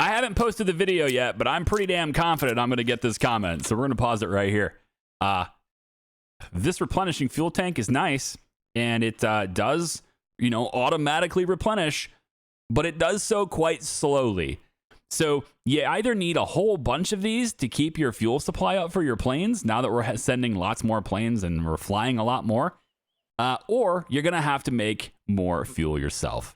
I haven't posted the video yet, but I'm pretty damn confident I'm going to get this comment. So we're going to pause it right here. This replenishing fuel tank is nice, and it does, automatically replenish, but it does so quite slowly. So you either need a whole bunch of these to keep your fuel supply up for your planes, now that we're sending lots more planes and we're flying a lot more, or you're going to have to make more fuel yourself.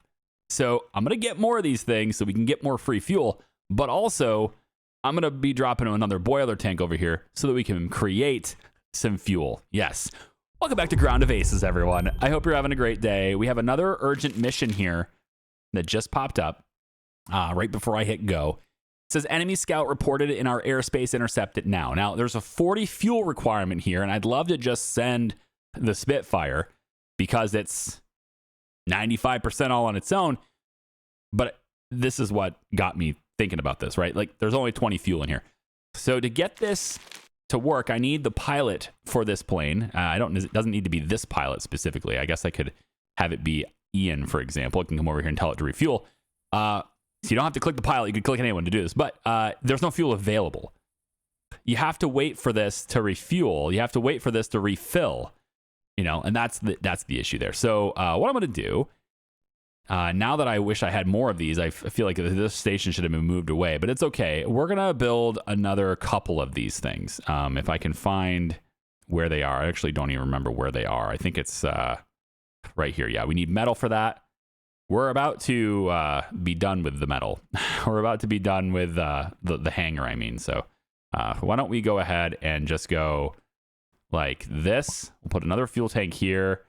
So I'm going to get more of these things so we can get more free fuel, but also I'm going to be dropping another boiler tank over here so that we can create some fuel. Yes. Welcome back to Ground of Aces, everyone. I hope you're having a great day. We have another urgent mission here that just popped up right before I hit go. It says enemy scout reported in our airspace, intercept it now. Now, there's a 40 fuel requirement here, and I'd love to just send the Spitfire because it's 95% all on its own. But this is what got me thinking about this, right? Like, there's only 20 fuel in here. So to get this to work, I need the pilot for this plane. It doesn't need to be this pilot specifically. I guess I could have it be Ian, for example. I can come over here and tell it to refuel. So you don't have to click the pilot. You could click anyone to do this, but there's no fuel available. You have to wait for this to refuel. You have to wait for this to refill, and that's the issue there. So what I'm going to do, now that I wish I had more of these, I feel like this station should have been moved away, but it's okay. We're going to build another couple of these things. If I can find where they are. I actually don't even remember where they are. I think it's right here. Yeah, we need metal for that. We're about to be done with the metal. We're about to be done with the hangar, I mean. So why don't we go ahead and just go like this. We'll put another fuel tank here.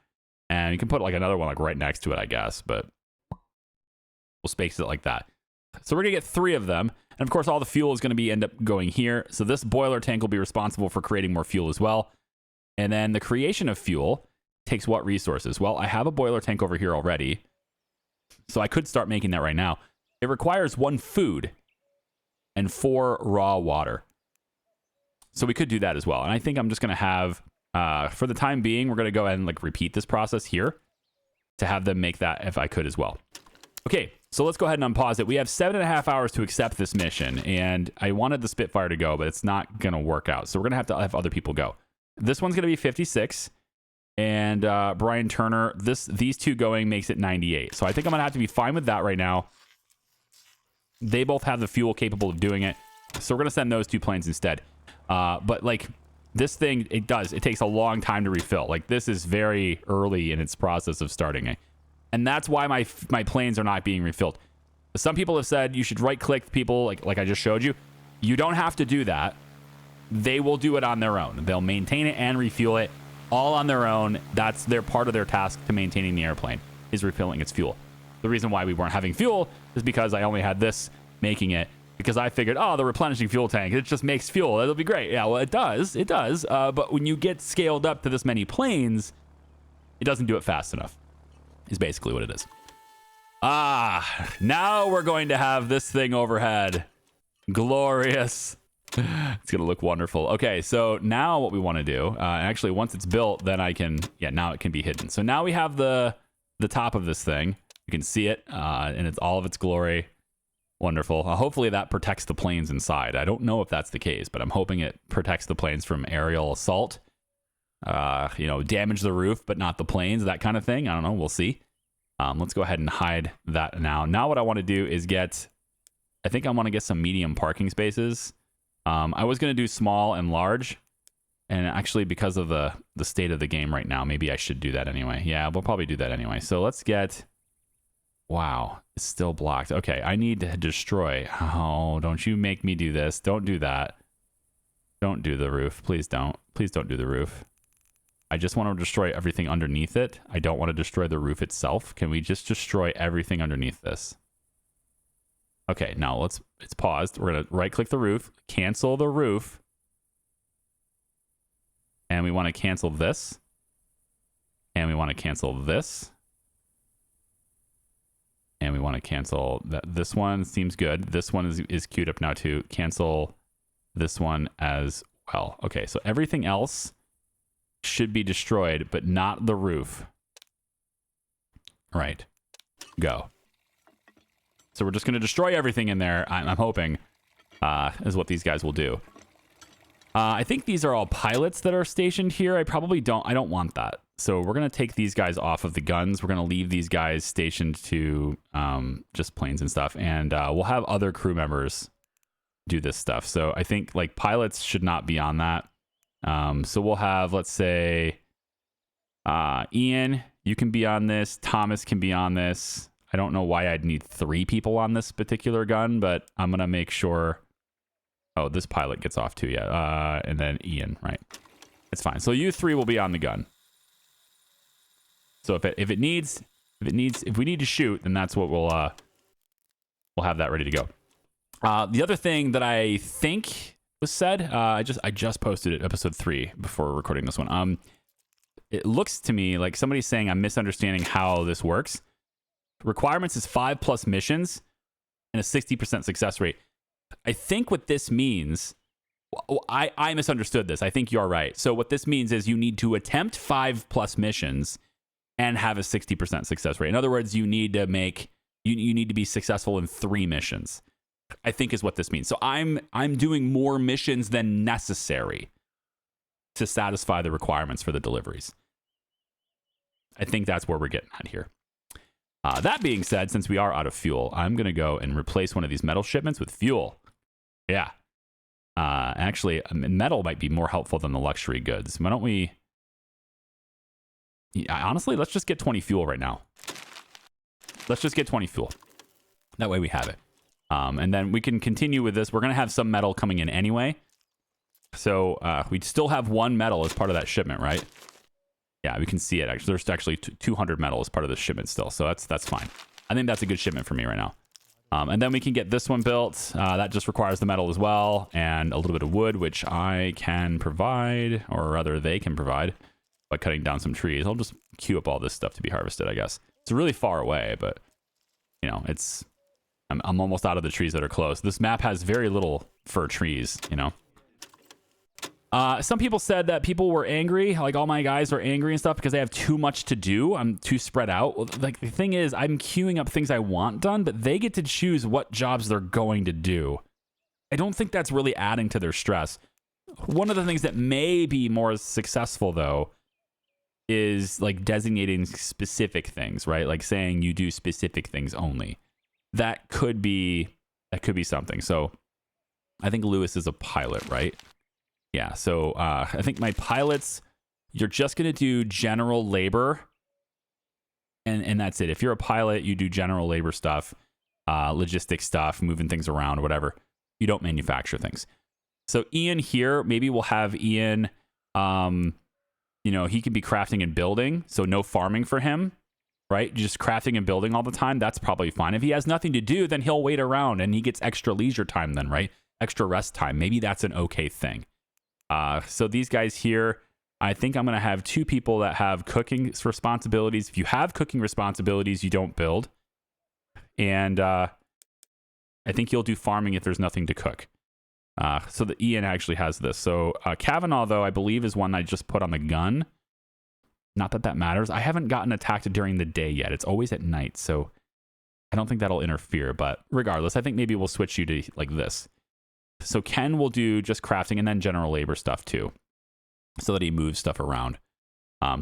And you can put like another one like right next to it, I guess. But we'll space it like that. So we're going to get 3 of them. And of course, all the fuel is going to end up going here. So this boiler tank will be responsible for creating more fuel as well. And then the creation of fuel takes what resources? Well, I have a boiler tank over here already. So I could start making that right now. It requires 1 food and 4 raw water. So we could do that as well. And I think I'm just going to have, for the time being, we're going to go ahead and like repeat this process here to have them make that if I could as well. Okay, so let's go ahead and unpause it. We have 7.5 hours to accept this mission. And I wanted the Spitfire to go, but it's not going to work out. So we're going to have other people go. This one's going to be 56. And Brian Turner, these 2 going makes it 98. So I think I'm going to have to be fine with that right now. They both have the fuel capable of doing it. So we're going to send those 2 planes instead. But like this thing, it takes a long time to refill. Like this is very early in its process of starting it. And that's why my planes are not being refilled. Some people have said you should right click people like I just showed you. You don't have to do that. They will do it on their own. They'll maintain it and refuel it. All on their own. That's their part of their task to maintaining the airplane is refilling its fuel. The reason why we weren't having fuel is because I only had this making it because I figured, the replenishing fuel tank, it just makes fuel. That'll be great. Yeah, well, it does. But when you get scaled up to this many planes, it doesn't do it fast enough is basically what it is. Now we're going to have this thing overhead. Glorious. It's going to look wonderful. Okay, so now what we want to do, actually, once it's built, then now it can be hidden. So now we have the top of this thing. You can see it in all of its glory. Wonderful. Hopefully that protects the planes inside. I don't know if that's the case, but I'm hoping it protects the planes from aerial assault. Damage the roof, but not the planes, that kind of thing. I don't know. We'll see. Let's go ahead and hide that now. Now what I want to do is I think I want to get some medium parking spaces. I was going to do small and large, and actually because of the state of the game right now, maybe I should do that anyway. Yeah, we'll probably do that anyway. So let's get, wow, it's still blocked. Okay, I need to destroy. Oh, don't you make me do this. Don't do that. Don't do the roof. Please don't. Please don't do the roof. I just want to destroy everything underneath it. I don't want to destroy the roof itself. Can we just destroy everything underneath this? Okay, now it's paused. We're going to right click the roof, cancel the roof. And we want to cancel this. And we want to cancel this. And we want to cancel that. This one seems good. This one is queued up now too. Cancel this one as well. Okay, so everything else should be destroyed, but not the roof. Right. Go. So we're just going to destroy everything in there. I'm hoping is what these guys will do. I think these are all pilots that are stationed here. I don't want that. So we're going to take these guys off of the guns. We're going to leave these guys stationed to just planes and stuff. And we'll have other crew members do this stuff. So I think like pilots should not be on that. So we'll have, let's say, Ian, you can be on this. Thomas can be on this. I don't know why I'd need 3 people on this particular gun, but I'm going to make sure. Oh, this pilot gets off too, yeah. And then Ian, right? It's fine. So you 3 will be on the gun. So if we need to shoot, then that's what we'll have that ready to go. The other thing that I think was said, I just posted it, episode 3, before recording this one. It looks to me like somebody's saying I'm misunderstanding how this works. Requirements is 5+ missions and a 60% success rate. I think what this means, I misunderstood this. I think you're right. So what this means is you need to attempt 5+ missions and have a 60% success rate. In other words, you need to be successful in 3 missions, I think is what this means. So I'm doing more missions than necessary to satisfy the requirements for the deliveries. I think that's where we're getting at here. That being said, since we are out of fuel, I'm going to go and replace one of these metal shipments with fuel. Yeah. Actually, metal might be more helpful than the luxury goods. Why don't we... honestly, let's just get 20 fuel right now. Let's just get 20 fuel. That way we have it. And then we can continue with this. We're going to have some metal coming in anyway. So we still have 1 metal as part of that shipment, right? Yeah, we can see it. Actually, there's actually 200 metal as part of the shipment still. So that's fine. I think that's a good shipment for me right now. And then we can get this one built. That just requires the metal as well and a little bit of wood, which I can provide, or rather they can provide by cutting down some trees. I'll just queue up all this stuff to be harvested, I guess. It's really far away, but you know, I'm almost out of the trees that are close. This map has very little fir trees, you know. Some people said that people were angry, like all my guys are angry and stuff because they have too much to do. I'm too spread out. Well, like the thing is, I'm queuing up things I want done, but they get to choose what jobs they're going to do. I don't think that's really adding to their stress. One of the things that may be more successful though is like designating specific things, right? Like saying you do specific things only. That could be something. So I think Lewis is a pilot, right? Yeah, so I think my pilots, you're just going to do general labor, and that's it. If you're a pilot, you do general labor stuff, logistics stuff, moving things around, whatever. You don't manufacture things. So Ian here, maybe we'll have Ian, you know, he could be crafting and building, so no farming for him, right? Just crafting and building all the time, that's probably fine. If he has nothing to do, then he'll wait around, and he gets extra leisure time then, right? Extra rest time. Maybe that's an okay thing. So these guys here, I think I'm going to have 2 people that have cooking responsibilities. If you have cooking responsibilities, you don't build. And I think you'll do farming if there's nothing to cook. So the Ian actually has this. So Kavanaugh, though, I believe is one I just put on the gun. Not that that matters. I haven't gotten attacked during the day yet. It's always at night. So I don't think that'll interfere. But regardless, I think maybe we'll switch you to like this. So Ken will do just crafting and then general labor stuff too, so that he moves stuff around.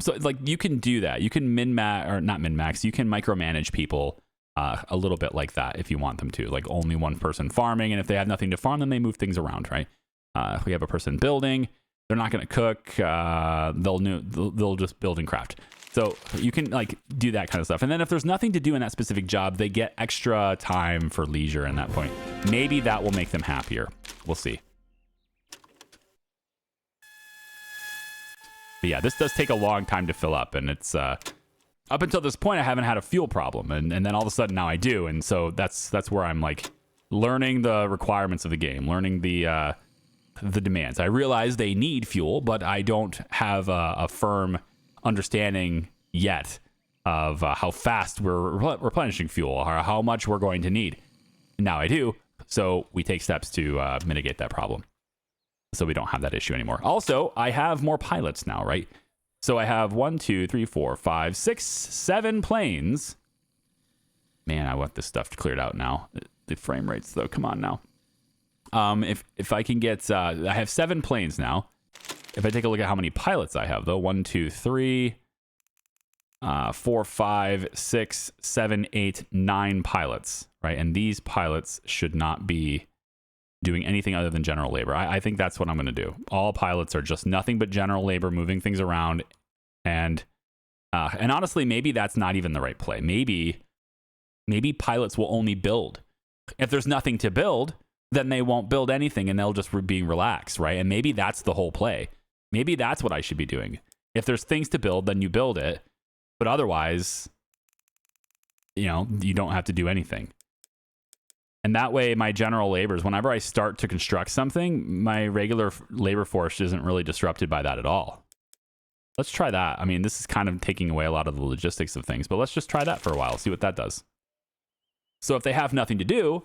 So like you can do that. You can not min-max. You can micromanage people a little bit like that if you want them to. Like only one person farming, and if they have nothing to farm, then they move things around, right? If we have a person building, they're not going to cook. They'll just build and craft. So you can like do that kind of stuff. And then if there's nothing to do in that specific job, they get extra time for leisure in that point. Maybe that will make them happier. We'll see. But yeah, this does take a long time to fill up. And it's up until this point, I haven't had a fuel problem. And then all of a sudden now I do. And so that's where I'm like learning the requirements of the game, learning the demands. I realize they need fuel, but I don't have a firm understanding yet of how fast we're replenishing fuel or how much we're going to need. Now I do, so we take steps to mitigate that problem so we don't have that issue anymore. Also, I have more pilots now, right? So I have 1, 2, 3, 4, 5, 6, 7 planes Man, I want this stuff cleared out now. The frame rates, though, come on now. If I can get, I have 7 planes now. If I take a look at how many pilots I have, though, 1, 2, 3, 4, 5, 6, 7, 8, 9 pilots, right? And these pilots should not be doing anything other than general labor. I think that's what I'm going to do. All pilots are just nothing but general labor, moving things around. And honestly, maybe that's not even the right play. Maybe pilots will only build. If there's nothing to build, then they won't build anything and they'll just be relaxed, right? And maybe that's the whole play. Maybe that's what I should be doing. If there's things to build, then you build it. But otherwise, you don't have to do anything. And that way, my general labors, whenever I start to construct something, my regular labor force isn't really disrupted by that at all. Let's try that. I mean, this is kind of taking away a lot of the logistics of things, but let's just try that for a while, see what that does. So if they have nothing to do,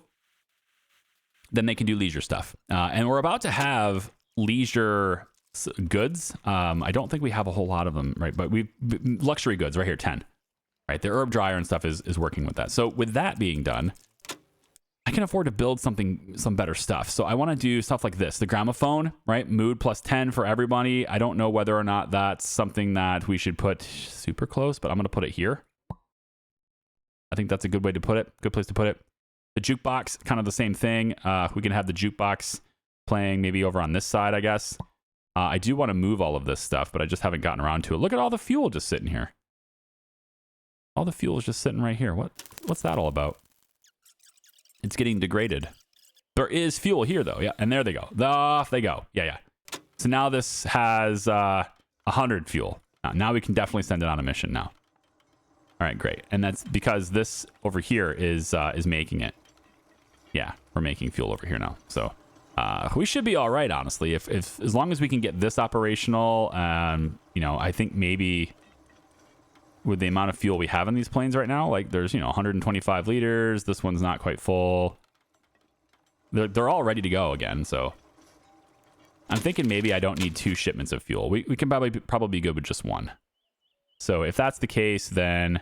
then they can do leisure stuff. And we're about to have leisure goods. I don't think we have a whole lot of them, right? But luxury goods right here, 10. Right, the herb dryer and stuff is working with that. So with that being done, I can afford to build some better stuff. So I want to do stuff like this. The gramophone, right? Mood plus 10 for everybody. I don't know whether or not that's something that we should put super close, but I'm going to put it here. I think that's a good way to put it. Good place to put it. The jukebox, kind of the same thing. We can have the jukebox playing maybe over on this side, I guess. I do want to move all of this stuff, but I just haven't gotten around to it. Look at all the fuel just sitting here. All the fuel is just sitting right here. What's that all about? It's getting degraded. There is fuel here, though. Yeah, and there they go. Off they go. Yeah. So now this has 100 fuel. Now we can definitely send it on a mission now. All right, great. And that's because this over here is making it. Yeah, we're making fuel over here now. So we should be all right, honestly. If as long as we can get this operational, I think maybe with the amount of fuel we have in these planes right now, like there's 125 liters. This one's not quite full. They're all ready to go again. So I'm thinking maybe I don't need 2 shipments of fuel. We can probably be good with just 1. So if that's the case, then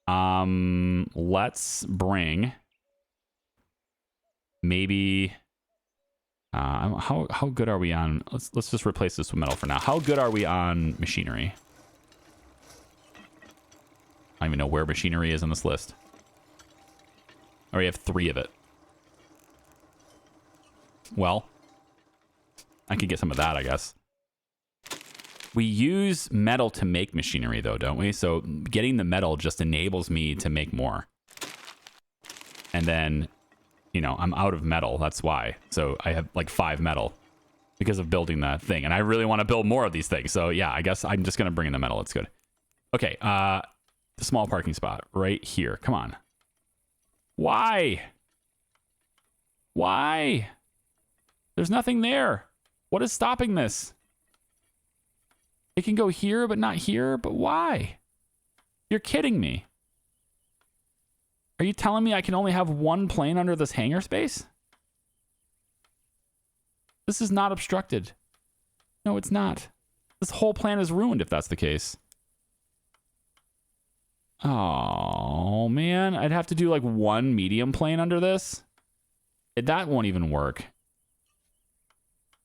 let's bring maybe how good are we on? Let's just replace this with metal for now. How good are we on machinery? I don't even know where machinery is on this list. Or we have 3 of it. Well, I could get some of that, I guess. We use metal to make machinery, though, don't we? So getting the metal just enables me to make more. And then, I'm out of metal. That's why. So I have like 5 metal because of building that thing. And I really want to build more of these things. So yeah, I guess I'm just going to bring in the metal. It's good. Okay. The small parking spot right here. Come on. Why? There's nothing there. What is stopping this? It can go here, but not here. But why? You're kidding me. Are you telling me I can only have 1 plane under this hangar space? This is not obstructed. No, it's not. This whole plan is ruined if that's the case. Oh, man. I'd have to do like 1 medium plane under this. That won't even work.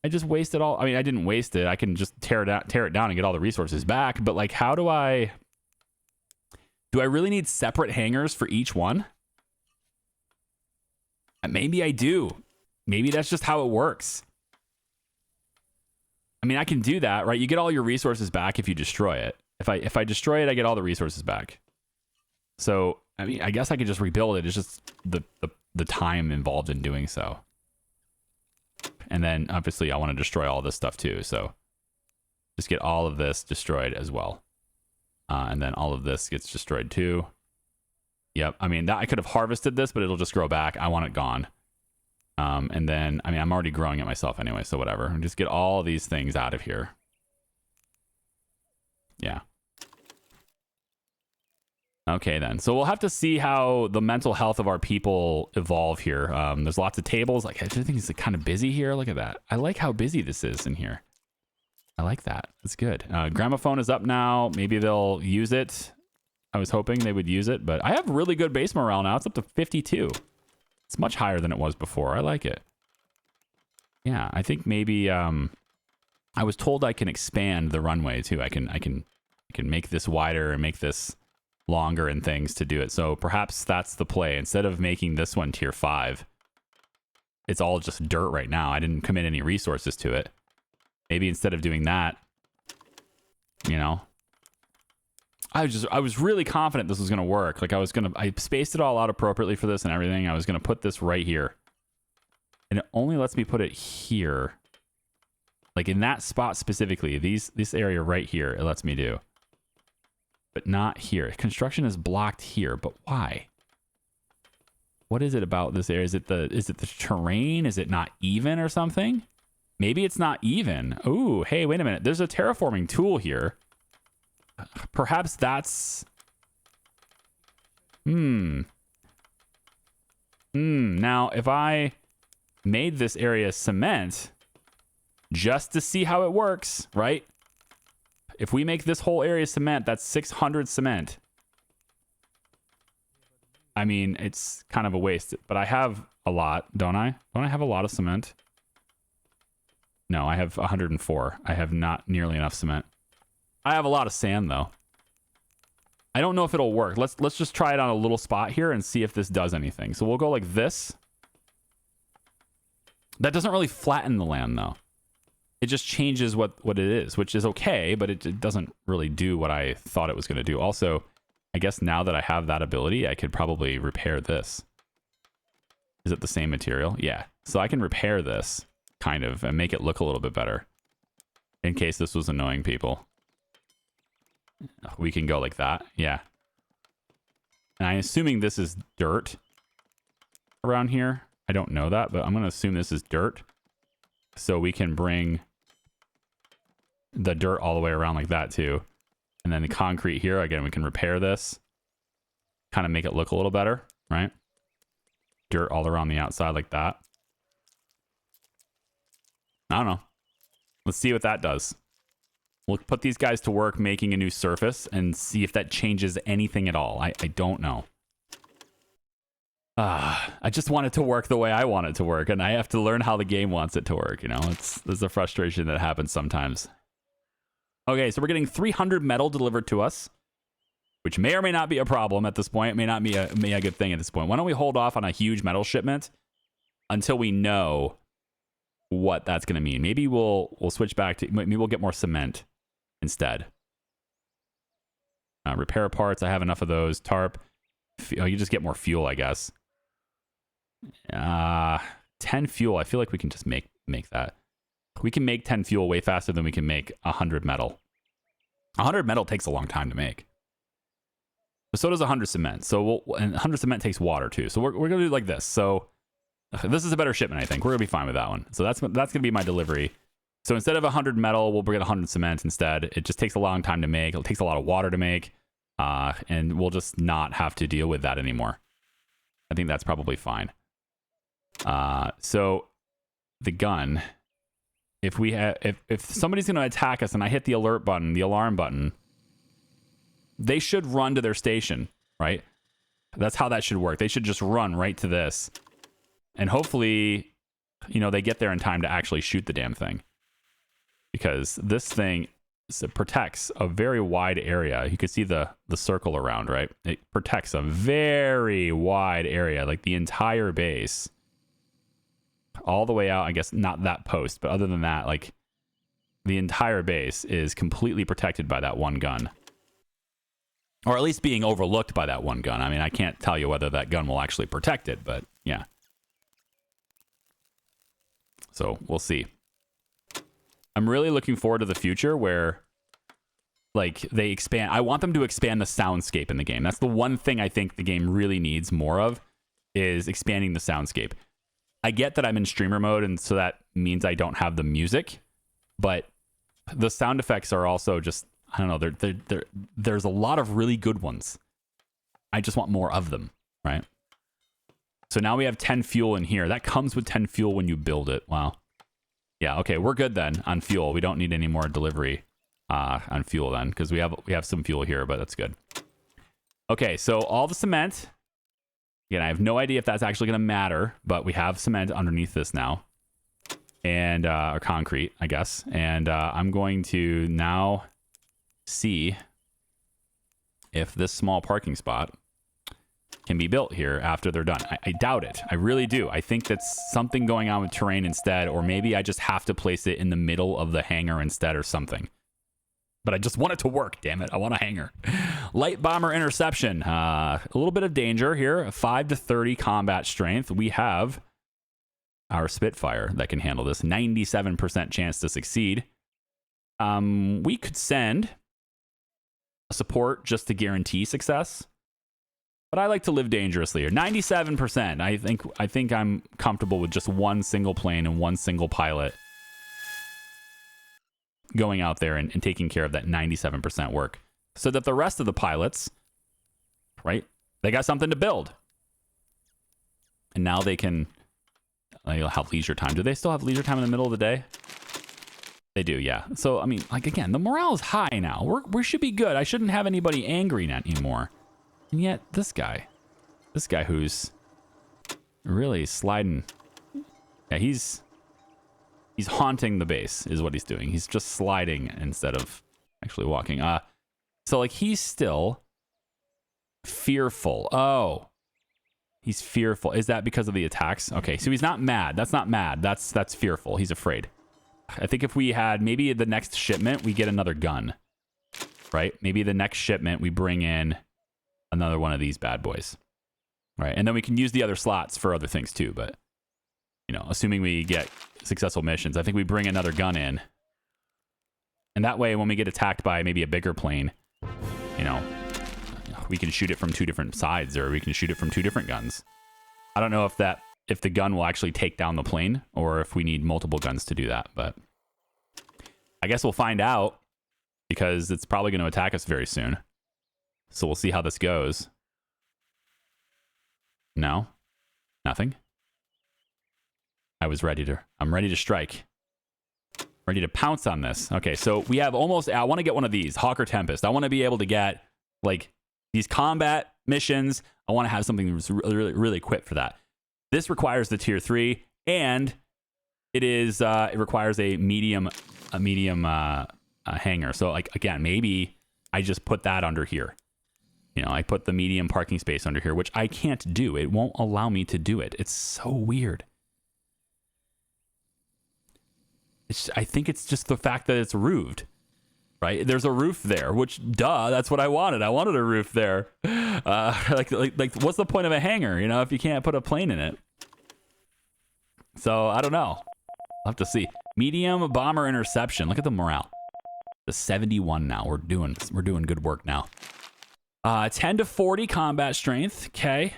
I just wasted all. I mean, I didn't waste it. I can just tear it down and get all the resources back. But like, how do I really need separate hangars for each one? Maybe I do. Maybe that's just how it works. I mean, I can do that, right? You get all your resources back if you destroy it. If I destroy it, I get all the resources back. So, I mean, I guess I could just rebuild it. It's just the time involved in doing so. And then, obviously, I want to destroy all this stuff, too. So, just get all of this destroyed as well. And then all of this gets destroyed, too. Yep. I mean, I could have harvested this, but it'll just grow back. I want it gone. And then, I mean, I'm already growing it myself anyway, so whatever. Just get all these things out of here. Yeah. Okay, then. So we'll have to see how the mental health of our people evolve here. There's lots of tables. Like, I just think it's kind of busy here. Look at that. I like how busy this is in here. I like that. It's good. Gramophone is up now. Maybe they'll use it. I was hoping they would use it, but I have really good base morale now. It's up to 52. It's much higher than it was before. I like it. Yeah, I think maybe I was told I can expand the runway too. I can make this wider and make this longer and things to do it. So perhaps that's the play. Instead of making this one tier 5, it's all just dirt right now. I didn't commit any resources to it. Maybe instead of doing that, you know, I was really confident this was going to work. Like I spaced it all out appropriately for this and everything. I was going to put this right here. And it only lets me put it here. Like in that spot specifically, this area right here, it lets me do. But not here. Construction is blocked here, but why? What is it about this area? Is it the terrain? Is it not even or something? Maybe it's not even. Ooh, hey, wait a minute. There's a terraforming tool here. Perhaps that's... Now, if I made this area cement just to see how it works, right? If we make this whole area cement, that's 600 cement. I mean, it's kind of a waste, but I have a lot, don't I? Don't I have a lot of cement? No, I have 104. I have not nearly enough cement. I have a lot of sand, though. I don't know if it'll work. Let's just try it on a little spot here and see if this does anything. So we'll go like this. That doesn't really flatten the land, though. It just changes what it is, which is okay, but it doesn't really do what I thought it was going to do. Also, I guess now that I have that ability, I could probably repair this. Is it the same material? Yeah. So I can repair this, kind of, and make it look a little bit better. In case this was annoying people. We can go like that. Yeah. And I'm assuming this is dirt around here. I don't know that, but I'm going to assume this is dirt. So we can bring the dirt all the way around like that too. And then the concrete here, again, we can repair this. Kind of make it look a little better, right? Dirt all around the outside like that. I don't know. Let's see what that does. We'll put these guys to work making a new surface and see if that changes anything at all. I don't know. I just want it to work the way I want it to work, and I have to learn how the game wants it to work, you know? There's a frustration that happens sometimes. Okay, so we're getting 300 metal delivered to us, which may or may not be a problem at this point. It may not be a good thing at this point. Why don't we hold off on a huge metal shipment until we know what that's going to mean? Maybe we'll switch back to... Maybe we'll get more cement instead. Repair parts, I have enough of those. Tarp. You just get more fuel, I guess. 10 fuel. I feel like we can just make that. We can make 10 fuel way faster than we can make 100 metal. 100 metal takes a long time to make. But so does 100 cement. So and 100 cement takes water too. So we're going to do like this. So this is a better shipment, I think. We're going to be fine with that one. So that's going to be my delivery. So instead of 100 metal, we'll bring 100 cement instead. It just takes a long time to make. It takes a lot of water to make. And we'll just not have to deal with that anymore. I think that's probably fine. So the gun, if somebody's going to attack us and I hit the alert button, the alarm button, they should run to their station, right? That's how that should work. They should just run right to this. And hopefully, you know, they get there in time to actually shoot the damn thing. Because this thing protects a very wide area. You can see the circle around, right? It protects a very wide area, like the entire base. All the way out, I guess not that post, but other than that, like the entire base is completely protected by that one gun. Or at least being overlooked by that one gun. I mean, I can't tell you whether that gun will actually protect it, but yeah. So we'll see. I'm really looking forward to the future where like they expand. I want them to expand the soundscape in the game. That's the one thing I think the game really needs more of, is expanding the soundscape. I get that I'm in streamer mode, and so that means I don't have the music, but the sound effects are also just, I don't know, there's a lot of really good ones. I just want more of them, right? So now we have 10 fuel in here. That comes with 10 fuel when you build it. Wow. Yeah, okay, we're good then on fuel. We don't need any more delivery on fuel then, because we have some fuel here, but that's good. Okay, so all the cement. Again, I have no idea if that's actually going to matter, but we have cement underneath this now. And, or concrete, I guess. And I'm going to now see if this small parking spot can be built here after they're done. I doubt it. I really do. I think that's something going on with terrain instead, or maybe I just have to place it in the middle of the hangar instead or something. But I just want it to work, damn it. I want a hangar. Light bomber interception. A little bit of danger here. 5 to 30 combat strength. We have our Spitfire that can handle this. 97% chance to succeed. We could send a support just to guarantee success. But I like to live dangerously here. 97%. I think I'm comfortable with just one single plane and one single pilot going out there and taking care of that 97% work. So that the rest of the pilots, right, they got something to build. And now they'll have leisure time. Do they still have leisure time in the middle of the day? They do, yeah. So, I mean, like, again, the morale is high now. We should be good. I shouldn't have anybody angry anymore. And yet, this guy who's really sliding, yeah, he's haunting the base is what he's doing. He's just sliding instead of actually walking. So like he's still fearful. Oh, he's fearful. Is that because of the attacks? Okay, so he's not mad. That's not mad. That's fearful. He's afraid. I think if we had maybe the next shipment, we get another gun, right? Maybe the next shipment we bring in another one of these bad boys, right? And then we can use the other slots for other things too. But you know, assuming we get successful missions, I think we bring another gun in, and that way, when we get attacked by maybe a bigger plane, you know, we can shoot it from 2 different sides, or we can shoot it from 2 different guns. I don't know if the gun will actually take down the plane, or if we need multiple guns to do that. But I guess we'll find out, because it's probably going to attack us very soon. So we'll see how this goes. No, nothing. I'm ready to strike. Ready to pounce on this. Okay, so we have I want to get one of these, Hawker Tempest. I want to be able to get, like, these combat missions. I want to have something that's really, really equipped for that. This requires the tier 3, and it requires a medium hangar. So, like, again, maybe I just put that under here. You know, I put the medium parking space under here, which I can't do. It won't allow me to do it. It's so weird. I think it's just the fact that it's roofed, right? There's a roof there, which, duh, that's what I wanted. I wanted a roof there. Like, what's the point of a hangar, you know, if you can't put a plane in it? So, I don't know. I'll have to see. Medium bomber interception. Look at the morale. The 71 now. We're doing good work now. 10 to 40 combat strength. Okay.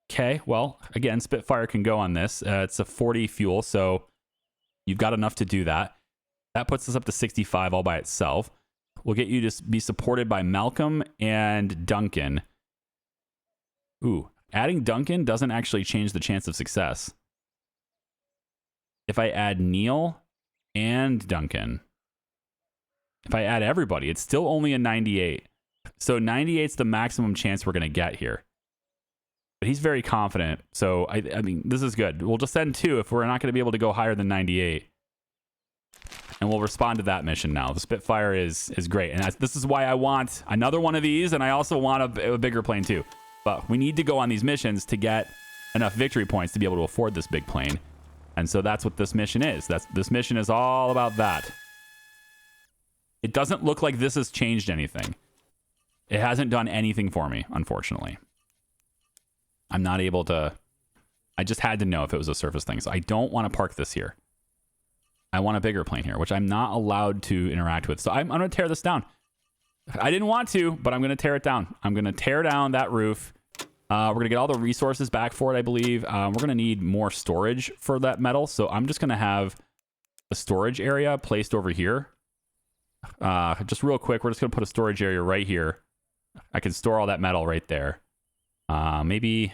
Okay, well, again, Spitfire can go on this. It's a 40 fuel, so you've got enough to do that. That puts us up to 65 all by itself. We'll get you to be supported by Malcolm and Duncan. Ooh, adding Duncan doesn't actually change the chance of success. If I add Neil and Duncan, if I add everybody, it's still only a 98. So 98's the maximum chance we're going to get here. But he's very confident, so I mean, this is good. We'll just send 2 if we're not going to be able to go higher than 98. And we'll respond to that mission now. The Spitfire is great, and this is why I want another one of these, and I also want a bigger plane too. But we need to go on these missions to get enough victory points to be able to afford this big plane. And so that's what this mission is. This mission is all about that. It doesn't look like this has changed anything. It hasn't done anything for me, unfortunately. I'm not able to... I just had to know if it was a surface thing. So I don't want to park this here. I want a bigger plane here, which I'm not allowed to interact with. So I'm going to tear this down. I didn't want to, but I'm going to tear it down. I'm going to tear down that roof. We're going to get all the resources back for it, I believe. We're going to need more storage for that metal. So I'm just going to have a storage area placed over here. Just real quick, we're just going to put a storage area right here. I can store all that metal right there. Maybe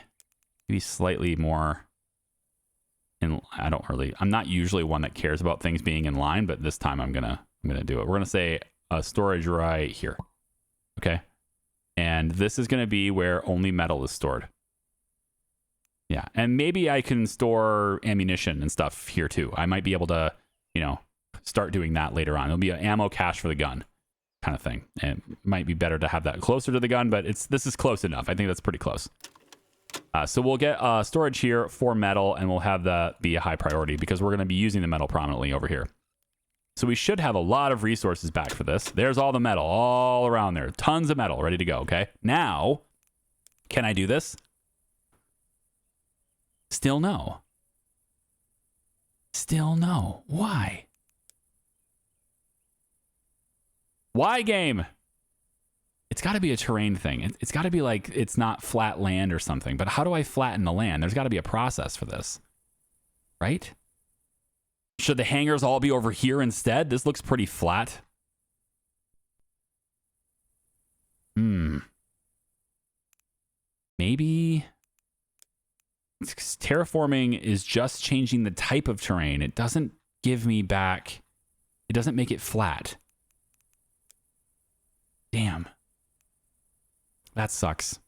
slightly more in... I'm not usually one that cares about things being in line, but this time I'm gonna do it. We're gonna say a storage right here. Okay. And this is going to be where only metal is stored. Yeah, and maybe I can store ammunition and stuff here too. I might be able to, you know, start doing that later on. There'll be an ammo cache for the gun kind of thing. And it might be better to have that closer to the gun, but this is close enough. I think that's pretty close. So we'll get storage here for metal, and we'll have that be a high priority because we're going to be using the metal prominently over here. So we should have a lot of resources back for this. There's all the metal all around there. Tons of metal ready to go, okay? Now, can I do this? Still no. Still no. Why? Why, game? It's got to be a terrain thing. It's got to be like it's not flat land or something. But how do I flatten the land? There's got to be a process for this. Right? Should the hangars all be over here instead? This looks pretty flat. Maybe... terraforming is just changing the type of terrain. It doesn't give me back... It doesn't make it flat. Damn. That sucks.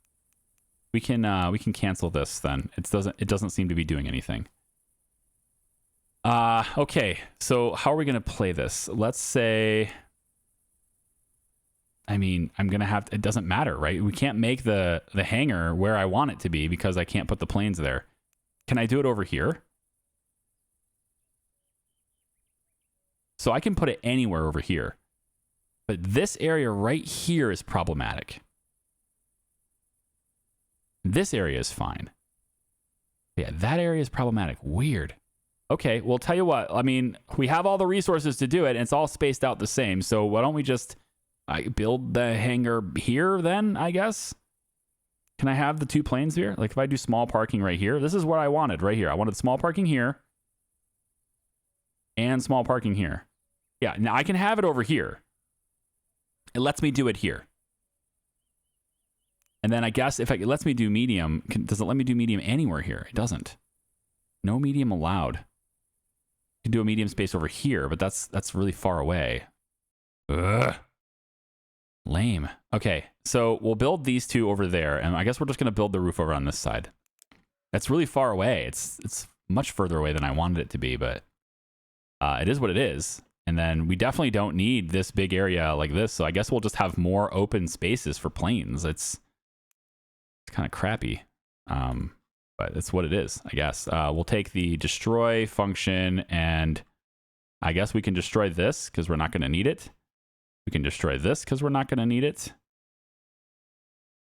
We can cancel this then. It doesn't seem to be doing anything. Okay. So how are we gonna play this? Let's say, I mean, I'm gonna have to, it doesn't matter, right? We can't make the hangar where I want it to be because I can't put the planes there. Can I do it over here? So I can put it anywhere over here. But this area right here is problematic. This area is fine. Yeah, that area is problematic. Weird. Okay, well, tell you what. I mean, we have all the resources to do it, and it's all spaced out the same. So why don't we just build the hangar here then, I guess? Can I have the two planes here? Like if I do small parking right here, this is what I wanted right here. I wanted small parking here and small parking here. Yeah, now I can have it over here. It lets me do it here. And then I guess if it lets me do medium, does it let me do medium anywhere here? It doesn't. No medium allowed. You can do a medium space over here, but that's really far away. Ugh. Lame. Okay, so we'll build these two over there, and I guess we're just going to build the roof over on this side. That's really far away. It's much further away than I wanted it to be, but it is what it is. And then we definitely don't need this big area like this, so I guess we'll just have more open spaces for planes. It's kind of crappy, but it's what it is, I guess. We'll take the destroy function, and I guess we can destroy this because we're not going to need it. We can destroy this because we're not going to need it.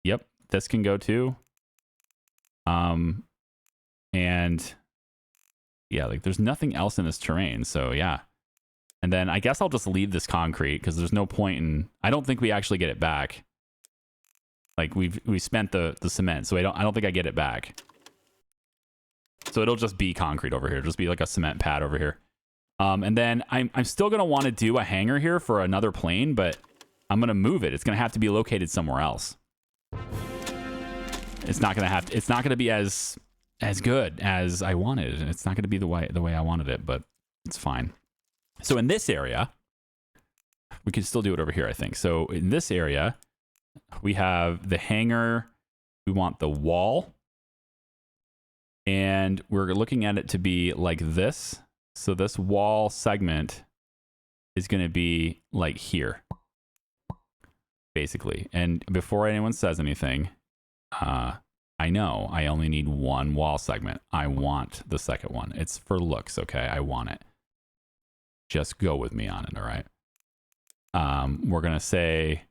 Yep, this can go too. And yeah, like there's nothing else in this terrain, so yeah. And then I guess I'll just leave this concrete because there's no point in... I don't think we actually get it back. Like we spent the cement, so I don't think I get it back. So it'll just be concrete over here. Just be like a cement pad over here. And then I'm still gonna want to do a hangar here for another plane, but I'm gonna move it. It's gonna have to be located somewhere else. It's not gonna be as good as I wanted. It's not gonna be the way I wanted it, but it's fine. So in this area, we can still do it over here, I think. So in this area, we have the hangar. We want the wall. And we're looking at it to be like this. So this wall segment is going to be like here, basically. And before anyone says anything, I know I only need one wall segment. I want the second one. It's for looks, okay? I want it. Just go with me on it, all right? We're going to say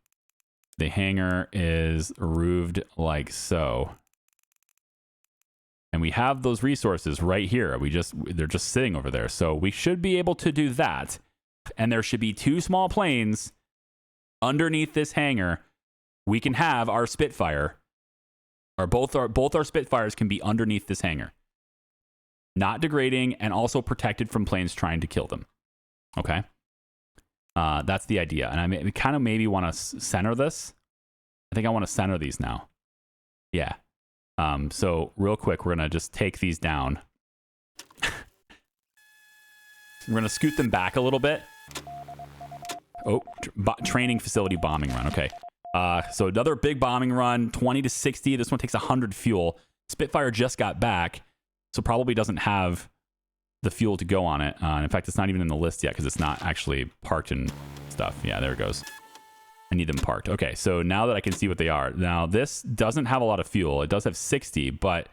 the hangar is roofed like so. And we have those resources right here. They're just sitting over there. So we should be able to do that. And there should be two small planes underneath this hangar. We can have our Spitfire, or both our Spitfires can be underneath this hangar. Not degrading and also protected from planes trying to kill them. Okay? That's the idea. And I kind of maybe want to center this. I think I want to center these now. Yeah. So real quick, we're going to just take these down. We're going to scoot them back a little bit. Oh, training facility bombing run. Okay. So another big bombing run, 20 to 60. This one takes 100 fuel. Spitfire just got back, so probably doesn't have the fuel to go on it. In fact, it's not even in the list yet because it's not actually parked and stuff. Yeah, there it goes. I need them parked. Okay, so now that I can see what they are. Now, this doesn't have a lot of fuel. It does have 60, but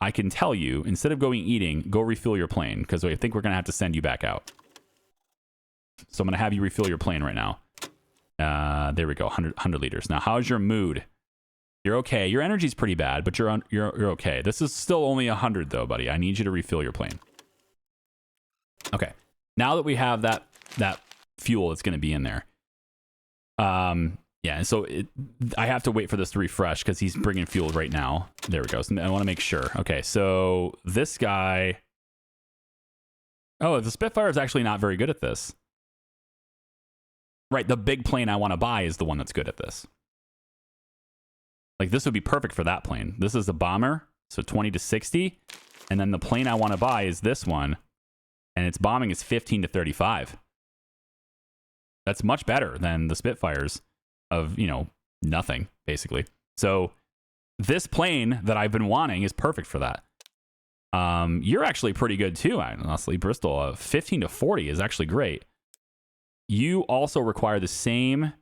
I can tell you, instead of going eating, go refill your plane because I think we're going to have to send you back out. So I'm going to have you refill your plane right now. There we go, 100 liters. Now, how's your mood? You're okay. Your energy's pretty bad, but you're okay. This is still only 100 though, buddy. I need you to refill your plane. Okay. Now that we have that fuel that's going to be in there. Yeah, and so I have to wait for this to refresh because he's bringing fuel right now. There we go. So I want to make sure. Okay, so this guy. Oh, the Spitfire is actually not very good at this. Right, the big plane I want to buy is the one that's good at this. Like, this would be perfect for that plane. This is a bomber, so 20 to 60. And then the plane I want to buy is this one. And its bombing is 15 to 35. That's much better than the Spitfires of, nothing, basically. So this plane that I've been wanting is perfect for that. You're actually pretty good, too, honestly, Bristol. 15 to 40 is actually great. You also require the same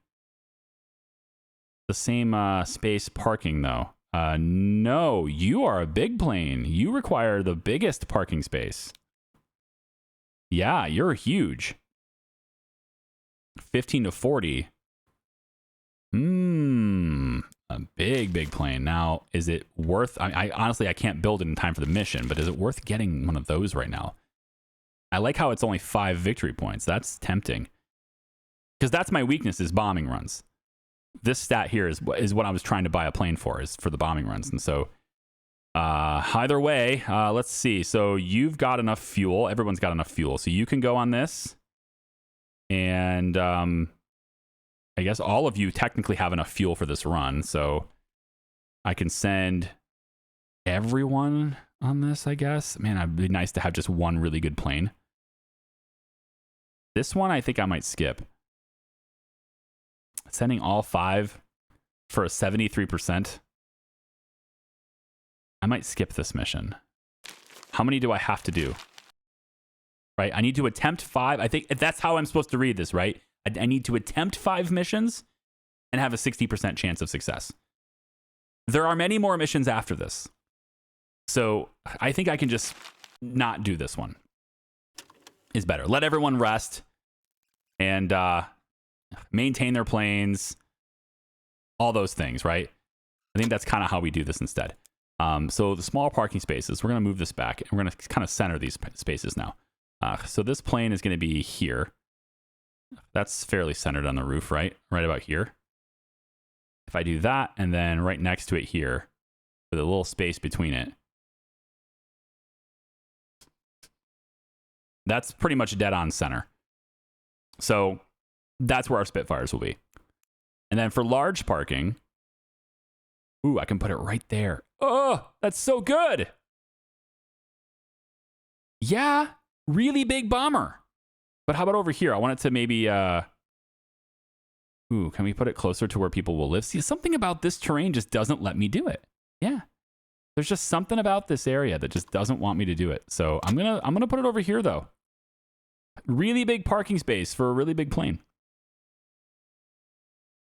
space parking, though. No, you are a big plane. You require the biggest parking space. Yeah, you're huge. 15 to 40. A big plane. Now, is it worth... I honestly, I can't build it in time for the mission, but is it worth getting one of those right now? I like how it's only 5 victory points. That's tempting. Because that's my weakness, is bombing runs. This stat here is what I was trying to buy a plane for, is for the bombing runs. And so, either way, let's see. So you've got enough fuel. Everyone's got enough fuel. So you can go on this. And I guess all of you technically have enough fuel for this run. So I can send everyone on this, I guess. Man, it'd be nice to have just one really good plane. This one, I think I might skip. Sending all 5 for a 73%. I might skip this mission. How many do I have to do? Right? I need to attempt 5. I think that's how I'm supposed to read this, right? I need to attempt 5 missions and have a 60% chance of success. There are many more missions after this. So I think I can just not do this one. Is better. Let everyone rest and maintain their planes, all those things, right? I think that's kind of how we do this instead. So the small parking spaces, we're going to move this back, and we're going to kind of center these spaces now. So this plane is going to be here. That's fairly centered on the roof, right? Right about here. If I do that, and then right next to it here, with a little space between it, that's pretty much dead on center. So that's where our Spitfires will be. And then for large parking, ooh, I can put it right there. Oh, that's so good. Yeah, really big bomber. But how about over here? I want it to maybe, ooh, can we put it closer to where people will live? See, something about this terrain just doesn't let me do it. Yeah. There's just something about this area that just doesn't want me to do it. So I'm gonna put it over here though. Really big parking space for a really big plane.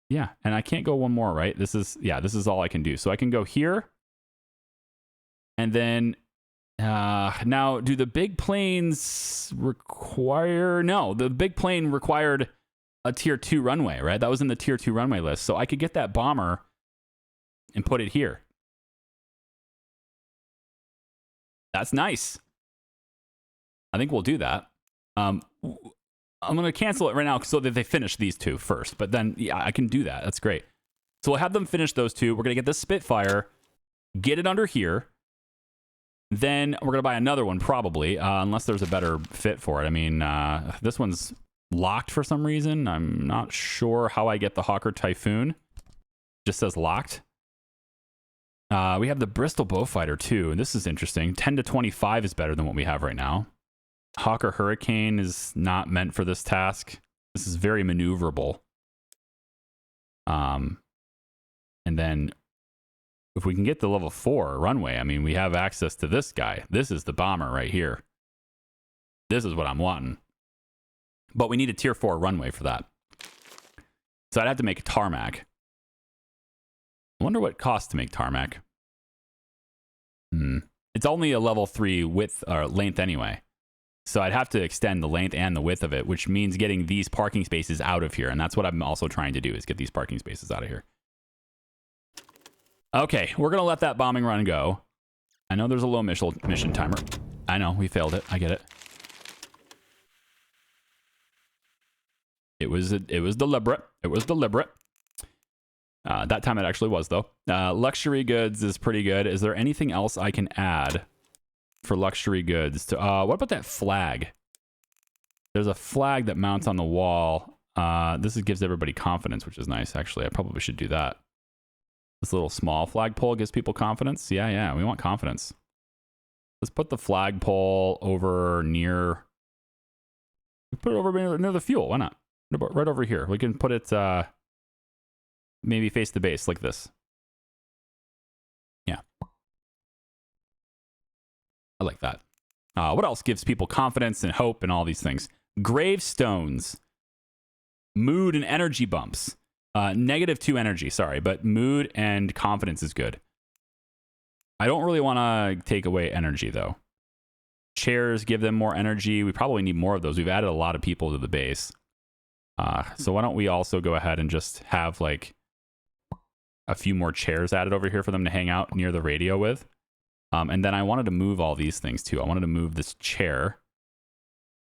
Yeah, and I can't go one more, right? This is all I can do. So I can go here. And then, now, do the big planes require... No, the big plane required a tier 2 runway, right? That was in the tier 2 runway list. So I could get that bomber and put it here. That's nice. I think we'll do that. I'm going to cancel it right now so that they finish these 2 first. But then, yeah, I can do that. That's great. So we'll have them finish those 2. We're going to get this Spitfire, get it under here. Then we're going to buy another one, probably, unless there's a better fit for it. I mean, this one's locked for some reason. I'm not sure how I get the Hawker Typhoon. Just says locked. We have the Bristol Beaufighter, too. This is interesting. 10 to 25 is better than what we have right now. Hawker Hurricane is not meant for this task. This is very maneuverable. And then if we can get the level 4 runway, I mean, we have access to this guy. This is the bomber right here. This is what I'm wanting. But we need a tier 4 runway for that. So I'd have to make a tarmac. I wonder what it costs to make tarmac. It's only a level 3 width or length anyway. So I'd have to extend the length and the width of it, which means getting these parking spaces out of here. And that's what I'm also trying to do, is get these parking spaces out of here. Okay, we're going to let that bombing run go. I know there's a low mission timer. I know, we failed it. I get it. It was deliberate. It was deliberate. That time it actually was, though. Luxury goods is pretty good. Is there anything else I can add for luxury goods? What about that flag? There's a flag that mounts on the wall. This gives everybody confidence, which is nice, actually. I probably should do that. This little small flagpole gives people confidence. Yeah, we want confidence. Let's put the flagpole over near... Put it over near the fuel. Why not? Right over here. We can put it... maybe face the base like this. Yeah. I like that. What else gives people confidence and hope and all these things? Gravestones. Mood and energy bumps. -2 energy, sorry, but mood and confidence is good. I don't really want to take away energy, though. Chairs give them more energy. We probably need more of those. We've added a lot of people to the base. So why don't we also go ahead and just have, like, a few more chairs added over here for them to hang out near the radio with. And then I wanted to move all these things too. I wanted to move this chair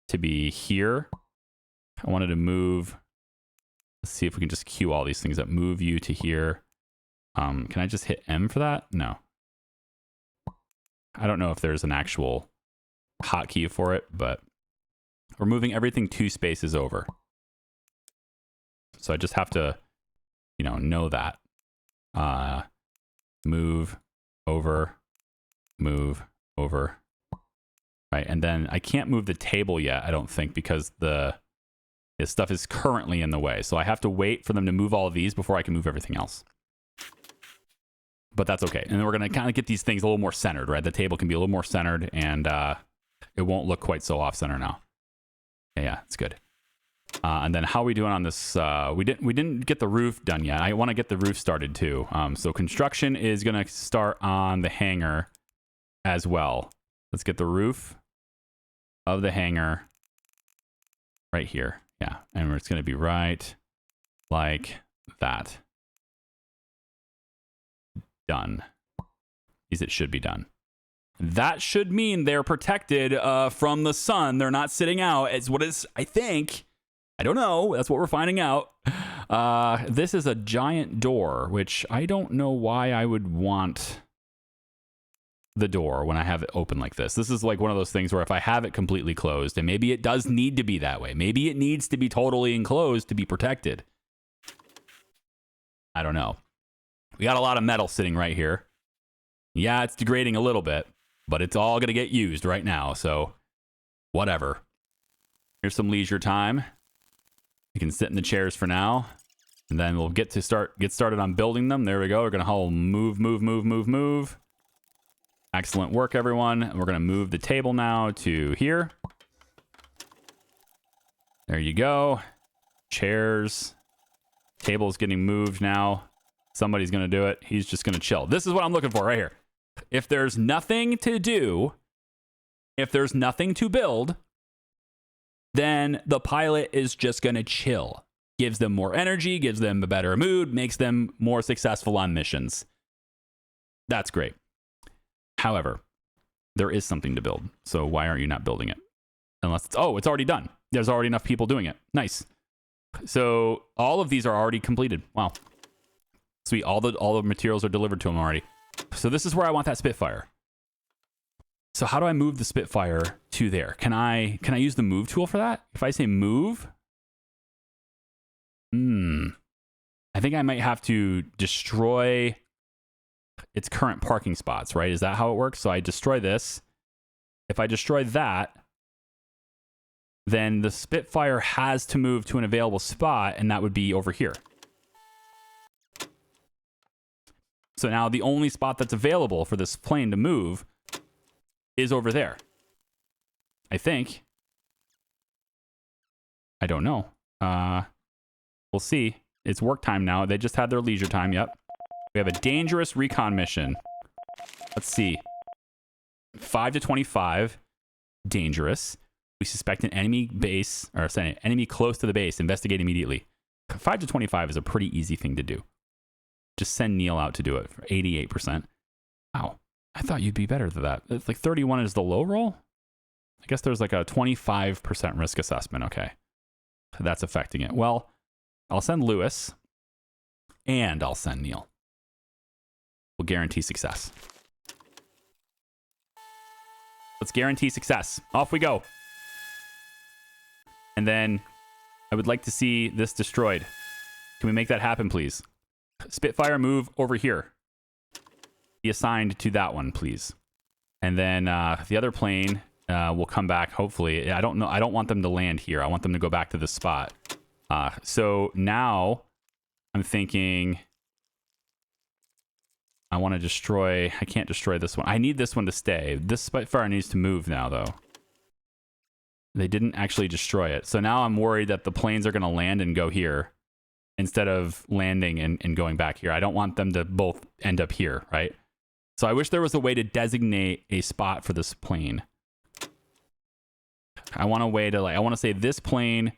to be here. I wanted to move, let's see if we can just queue all these things up. Move you to here. Can I just hit M for that? No. I don't know if there's an actual hotkey for it, but we're moving everything 2 spaces over. So I just have to, know that. Move over. Right, and then I can't move the table yet, I don't think, because this stuff is currently in the way. So I have to wait for them to move all of these before I can move everything else. But that's okay. And then we're going to kind of get these things a little more centered, right? The table can be a little more centered, and it won't look quite so off-center now. Yeah, it's good. And then how are we doing on this? We didn't get the roof done yet. I want to get the roof started too. So construction is going to start on the hangar as well. Let's get the roof of the hangar right here. Yeah, and it's going to be right like that. Done. At least it should be done. That should mean they're protected from the sun. They're not sitting out. It's what is, I think. I don't know. That's what we're finding out. This is a giant door, which I don't know why I would want the door when I have it open like this. This is like one of those things where if I have it completely closed, and maybe it does need to be that way. Maybe it needs to be totally enclosed to be protected. I don't know. We got a lot of metal sitting right here. Yeah, it's degrading a little bit, but it's all going to get used right now. So whatever. Here's some leisure time. You can sit in the chairs for now, and then we'll get started on building them. There we go. We're going to move. Excellent work, everyone. And we're going to move the table now to here. There you go. Chairs. Table's getting moved now. Somebody's going to do it. He's just going to chill. This is what I'm looking for right here. If there's nothing to do, if there's nothing to build, then the pilot is just going to chill. Gives them more energy, gives them a better mood, makes them more successful on missions. That's great. However, there is something to build. So why aren't you not building it? Unless it's already done. There's already enough people doing it. Nice. So all of these are already completed. Wow. Sweet. All the materials are delivered to them already. So this is where I want that Spitfire. So how do I move the Spitfire to there? Can I use the move tool for that? If I say move, I think I might have to destroy its current parking spots, right? Is that how it works? So I destroy this. If I destroy that, then the Spitfire has to move to an available spot, and that would be over here. So now the only spot that's available for this plane to move is over there. I think. I don't know. We'll see. It's work time now. They just had their leisure time. Yep. We have a dangerous recon mission. Let's see. 5 to 25. Dangerous. We suspect an enemy base, or sorry, enemy close to the base. Investigate immediately. 5 to 25 is a pretty easy thing to do. Just send Neil out to do it for 88%. Wow. I thought you'd be better than that. It's like 31 is the low roll? I guess there's like a 25% risk assessment. Okay. That's affecting it. Well, I'll send Lewis and I'll send Neil. We'll guarantee success. Let's guarantee success. Off we go. And then I would like to see this destroyed. Can we make that happen, please? Spitfire, move over here. Be assigned to that one, please. And then the other plane will come back, hopefully. I don't know. I don't want them to land here. I want them to go back to this spot. So now I'm thinking I want to destroy. I can't destroy this one. I need this one to stay. This Spitfire needs to move now, though. They didn't actually destroy it. So now I'm worried that the planes are going to land and go here instead of landing and going back here. I don't want them to both end up here, right? So I wish there was a way to designate a spot for this plane. I want a way to, like, I want to say this plane,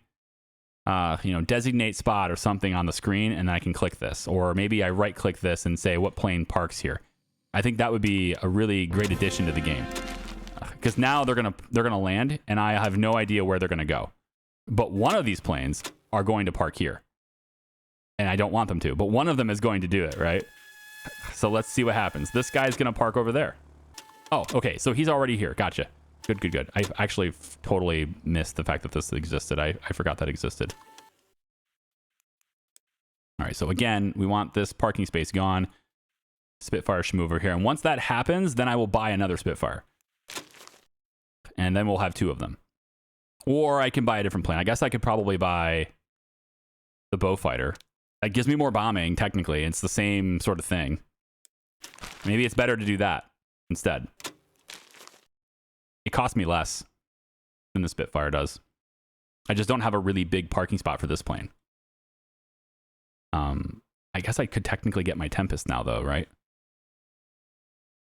designate spot or something on the screen, and then I can click this. Or maybe I right click this and say what plane parks here. I think that would be a really great addition to the game. Because now they're gonna land, and I have no idea where they're gonna go. But one of these planes are going to park here. And I don't want them to, but one of them is going to do it, right? So let's see what happens. This guy's gonna park over there. Oh, okay, so he's already here. Gotcha. Good. I actually totally missed the fact that this existed. I forgot that existed. All right, so again, we want this parking space gone. Spitfire should move over here. And once that happens, then I will buy another Spitfire. And then we'll have two of them. Or I can buy a different plane. I guess I could probably buy the Beaufighter. That gives me more bombing, technically. It's the same sort of thing. Maybe it's better to do that instead. It costs me less than the Spitfire does. I just don't have a really big parking spot for this plane. I guess I could technically get my Tempest now, though, right?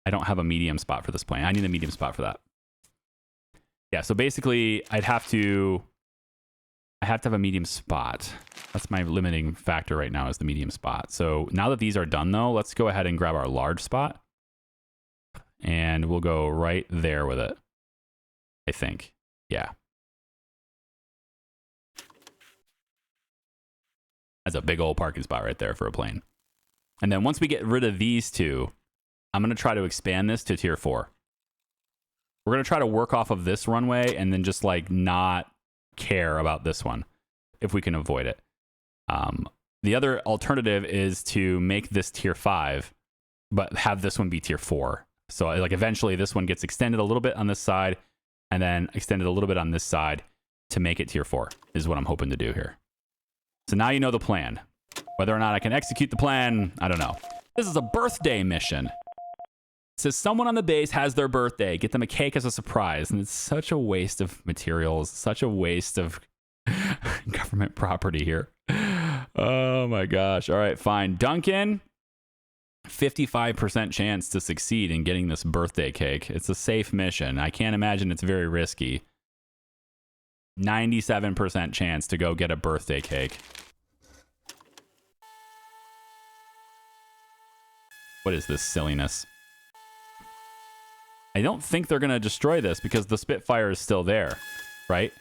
I don't have a medium spot for this plane. I need a medium spot for that. Yeah, so basically, I have to have a medium spot. That's my limiting factor right now, is the medium spot. So now that these are done, though, let's go ahead and grab our large spot. And we'll go right there with it. I think. Yeah. That's a big old parking spot right there for a plane. And then once we get rid of these two, I'm going to try to expand this to tier 4. We're going to try to work off of this runway and then just like not care about this one if we can avoid it. The other alternative is to make this tier 5, but have this one be tier 4. So like eventually this one gets extended a little bit on this side and then extended a little bit on this side to make it tier 4 is what I'm hoping to do here. So now you know the plan. Whether or not I can execute the plan, I don't know. This is a birthday mission. It says someone on the base has their birthday. Get them a cake as a surprise. And it's such a waste of materials, such a waste of government property here. Oh my gosh. All right, fine. Duncan, 55% chance to succeed in getting this birthday cake. It's a safe mission. I can't imagine it's very risky. 97% chance to go get a birthday cake. What is this silliness? I don't think they're going to destroy this because the Spitfire is still there, right?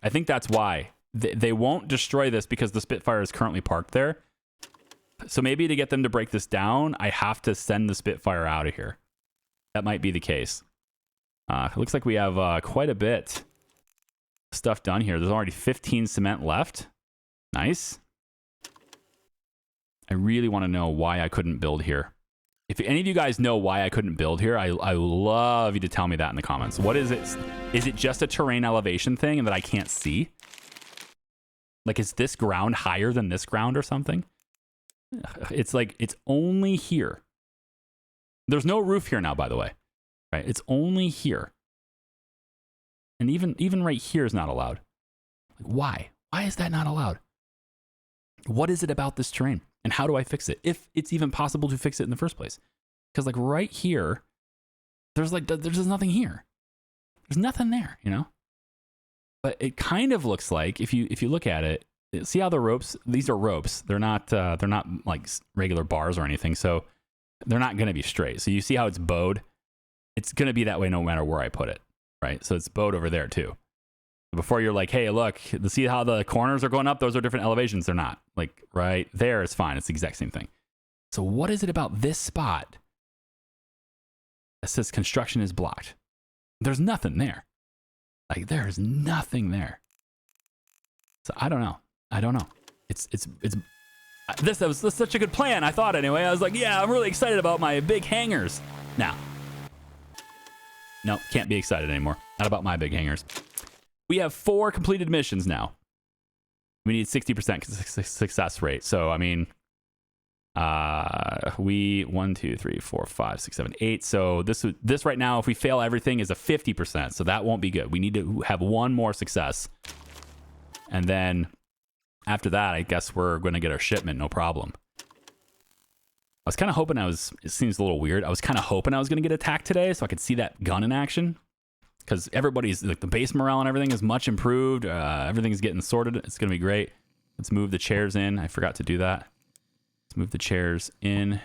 I think that's why. They won't destroy this because the Spitfire is currently parked there. So maybe to get them to break this down, I have to send the Spitfire out of here. That might be the case. It looks like we have quite a bit of stuff done here. There's already 15 cement left. Nice. I really want to know why I couldn't build here. If any of you guys know why I couldn't build here, I love you to tell me that in the comments. What is it? Is it just a terrain elevation thing and that I can't see? Like, is this ground higher than this ground or something? It's like, it's only here. There's no roof here now, by the way. Right? It's only here. And even right here is not allowed. Why? Why is that not allowed? What is it about this terrain? And how do I fix it? If it's even possible to fix it in the first place. Because like right here, there's just nothing here. There's nothing there, you know? But it kind of looks like if you look at it, see how the ropes, these are ropes. They're not like regular bars or anything. So they're not going to be straight. So you see how it's bowed? It's going to be that way no matter where I put it, right? So it's bowed over there too. Before you're like, hey, look, see how the corners are going up? Those are different elevations. They're not. Like right there is fine. It's the exact same thing. So what is it about this spot that says construction is blocked? There's nothing there. Like there's nothing there. So I don't know. This was such a good plan. I thought anyway. I was like, yeah, I'm really excited about my big hangars. Now, no, can't be excited anymore. Not about my big hangars. We have 4 completed missions now. We need 60% success rate. So, I mean, 1, 2, 3, 4, 5, 6, 7, 8. So this right now, if we fail everything, is a 50%. So that won't be good. We need to have 1 more success. And then after that, I guess we're going to get our shipment, no problem. I was kind of hoping it seems a little weird. I was kind of hoping I was going to get attacked today so I could see that gun in action. Because everybody's, like the base morale and everything is much improved. Everything's getting sorted. It's going to be great. Let's move the chairs in. I forgot to do that. Let's move the chairs in.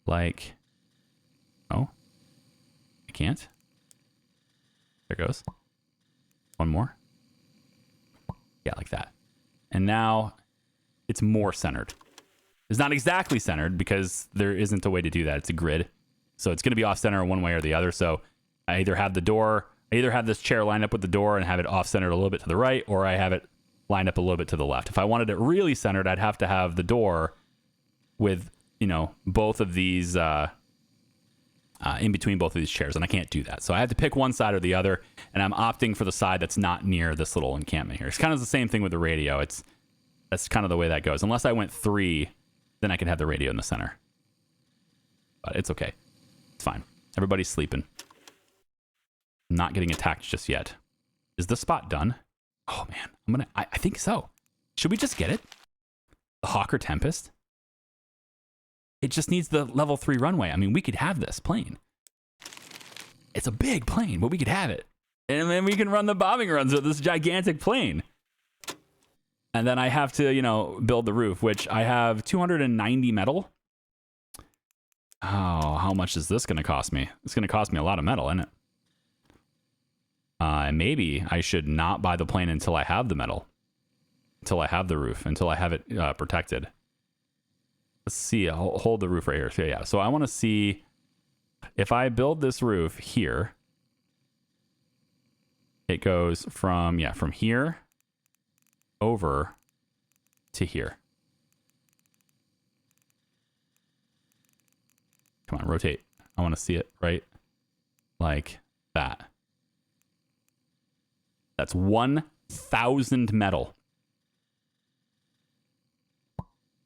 Like, oh, I can't. There goes. 1 more. Yeah, like that. And now it's more centered. It's not exactly centered because there isn't a way to do that. It's a grid. So it's going to be off center one way or the other. So I either have this chair lined up with the door and have it off centered a little bit to the right, or I have it lined up a little bit to the left. If I wanted it really centered, I'd have to have the door with, both of these in between both of these chairs, and I can't do that. So I have to pick one side or the other, and I'm opting for the side that's not near this little encampment here. It's kind of the same thing with the radio. That's kind of the way that goes. Unless I went 3, then I could have the radio in the center. But it's okay. It's fine. Everybody's sleeping. I'm not getting attacked just yet. Is this spot done? Oh man, I think so. Should we just get it? The Hawker Tempest? It just needs the level 3 runway. I mean, we could have this plane. It's a big plane, but we could have it. And then we can run the bombing runs with this gigantic plane. And then I have to, build the roof, which I have 290 metal. Oh, how much is this going to cost me? It's going to cost me a lot of metal, isn't it? Maybe I should not buy the plane until I have the metal. Until I have the roof. Until I have it protected. Let's see. I'll hold the roof right here. So, yeah. So I want to see if I build this roof here. It goes from here over to here. Come on, rotate. I want to see it right like that. That's 1,000 metal.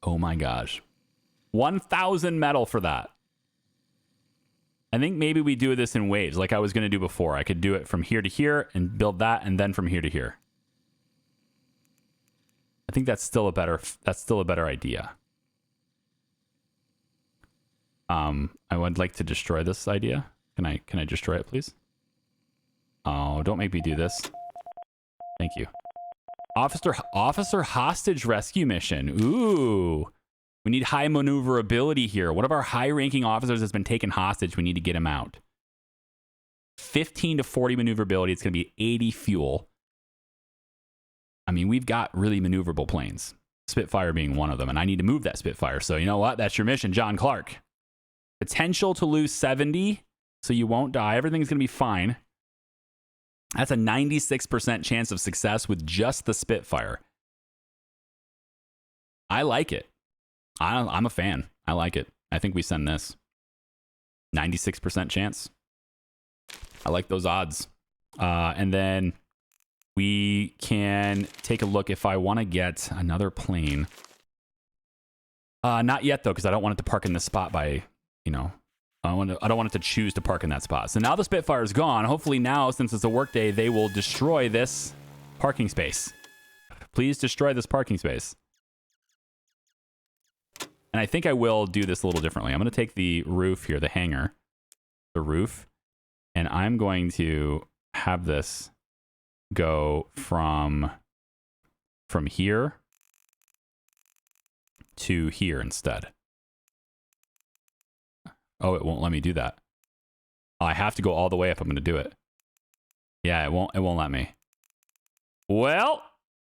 Oh my gosh. 1,000 metal for that. I think maybe we do this in waves like I was going to do before. I could do it from here to here and build that, and then from here to here. I think that's still a better idea. I would like to destroy this idea. Can I destroy it, please? Oh, don't make me do this. Thank you. Officer hostage rescue mission. Ooh. We need high maneuverability here. One of our high-ranking officers has been taken hostage. We need to get him out. 15 to 40 maneuverability. It's going to be 80 fuel. I mean, we've got really maneuverable planes. Spitfire being one of them, and I need to move that Spitfire. So you know what? That's your mission, John Clark. Potential to lose 70, so you won't die. Everything's going to be fine. That's a 96% chance of success with just the Spitfire. I like it. I'm a fan. I like it. I think we send this. 96% chance. I like those odds. And then we can take a look if I want to get another plane. Not yet, though, because I don't want it to park in this spot by, I don't want it to choose to park in that spot. So now the Spitfire is gone. Hopefully now, since it's a work day, they will destroy this parking space. Please destroy this parking space. And I think I will do this a little differently. I'm going to take the roof here, the hangar, the roof, and I'm going to have this go from here to here instead. Oh, it won't let me do that. Oh, I have to go all the way if I'm going to do it. Yeah, it won't let me. Well,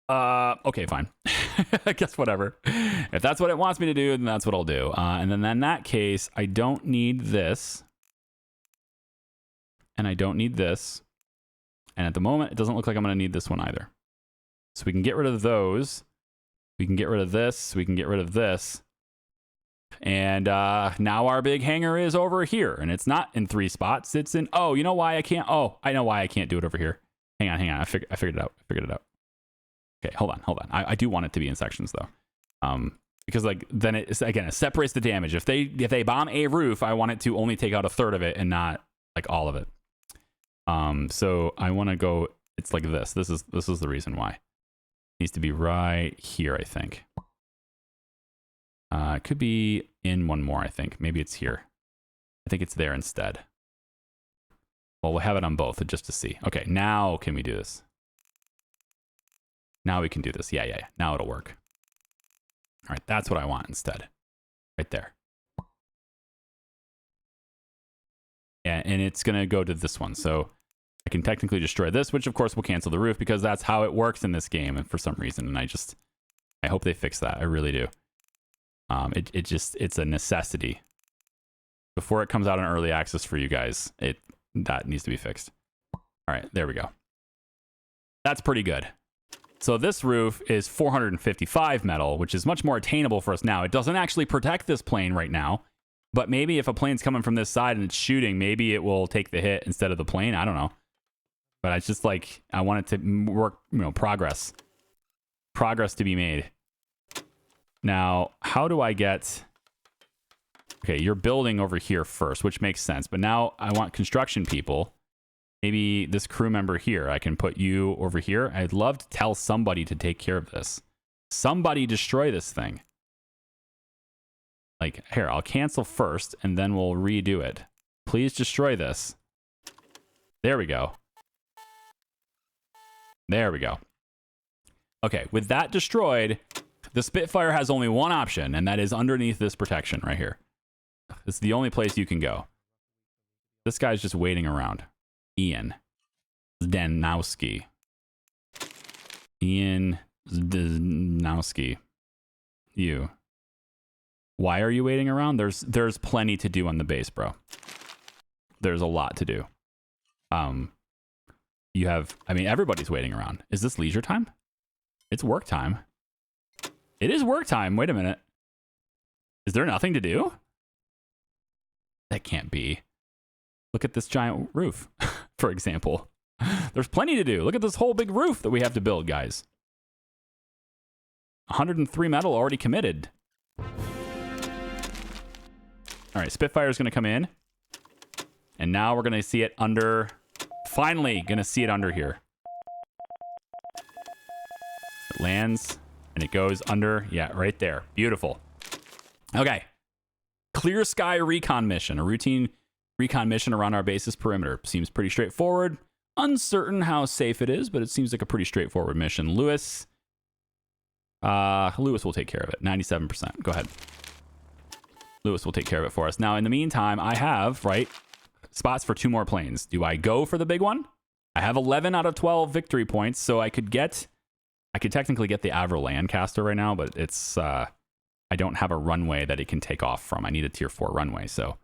okay, fine. I guess whatever. If that's what it wants me to do, then that's what I'll do. And then in that case, I don't need this. And I don't need this. And at the moment, it doesn't look like I'm going to need this one either. So we can get rid of those. We can get rid of this. We can get rid of this. And now our big hangar is over here. And it's not in 3 spots. It's in... Oh, you know why I can't... Oh, I know why I can't do it over here. Hang on. I figured it out. Okay, hold on. I do want it to be in sections, though. Because, like, then it separates the damage. If they bomb a roof, I want it to only take out a third of it and not, like, all of it. So I want to go... It's like this. This is the reason why. It needs to be right here, I think. It could be in one more, I think. Maybe it's here. I think it's there instead. Well, we'll have it on both just to see. Okay, now can we do this? Now we can do this. Yeah. Now it'll work. All right, that's what I want instead. Right there. Yeah, and it's going to go to this one. So I can technically destroy this, which of course will cancel the roof because that's how it works in this game and for some reason. And I hope they fix that. I really do. It's a necessity. Before it comes out in early access for you guys, that needs to be fixed. All right, there we go. That's pretty good. So this roof is 455 metal, which is much more attainable for us now. It doesn't actually protect this plane right now, but maybe if a plane's coming from this side and it's shooting, maybe it will take the hit instead of the plane. I don't know. But it's just like, I want it to work, progress to be made. Now, how do I get... Okay, you're building over here first, which makes sense. But now I want construction people. Maybe this crew member here. I can put you over here. I'd love to tell somebody to take care of this. Somebody destroy this thing. Like, here, I'll cancel first, and then we'll redo it. Please destroy this. There we go. There we go. Okay, with that destroyed... The Spitfire has only one option, and that is underneath this protection right here. It's the only place you can go. This guy's just waiting around. Ian Zdanowski. Ian Zdanowski. You. Why are you waiting around? There's plenty to do on the base, bro. There's a lot to do. You have... I mean, everybody's waiting around. Is this leisure time? It's work time. It is work time. Wait a minute. Is there nothing to do? That can't be. Look at this giant roof, for example. There's plenty to do. Look at this whole big roof that we have to build, guys. 103 metal already committed. All right, Spitfire's going to come in. And now we're going to see it under... Finally, going to see it under here. It lands... And it goes under, yeah, right there. Beautiful. Okay. Clear sky recon mission. A routine recon mission around our base's perimeter. Seems pretty straightforward. Uncertain how safe it is, but it seems like a pretty straightforward mission. Lewis will take care of it. 97%. Go ahead. Lewis will take care of it for us. Now, in the meantime, I have, spots for 2 more planes. Do I go for the big one? I have 11 out of 12 victory points, so I could technically get the Avro Lancaster right now, but it's I don't have a runway that it can take off from. I need a tier 4 runway, so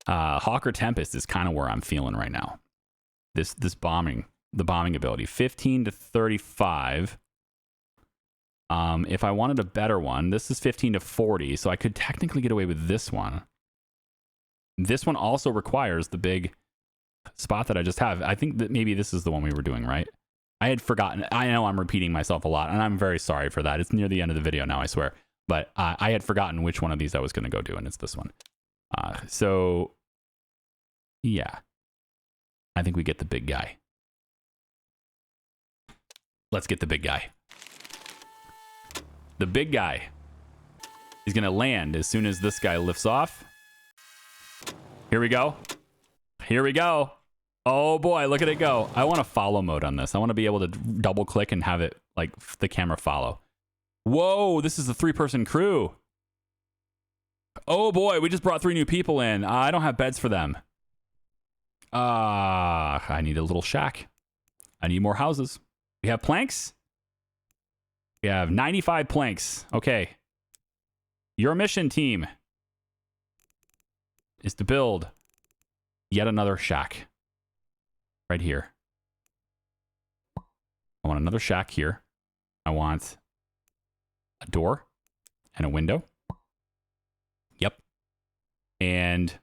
Hawker Tempest is kind of where I'm feeling right now. This bombing, the bombing ability, 15 to 35. If I wanted a better one, this is 15 to 40, so I could technically get away with this one. This one also requires the big spot that I just have. I think that maybe this is the one we were doing, right? I had forgotten. I know I'm repeating myself a lot, and I'm very sorry for that. It's near the end of the video now, I swear. But I had forgotten which one of these I was going to go do, and it's this one. So, yeah. I think we get the big guy. Let's get the big guy. The big guy is going to land as soon as this guy lifts off. Here we go. Here we go. Oh boy, look at it go. I want a follow mode on this. I want to be able to double click and have it like the camera follow. Whoa, this is a 3-person crew. Oh boy, we just brought 3 new people in. I don't have beds for them. I need a little shack. I need more houses. We have planks. We have 95 planks. Okay. Your mission, team, is to build yet another shack right here. I want another shack here. I want a door and a window. Yep. And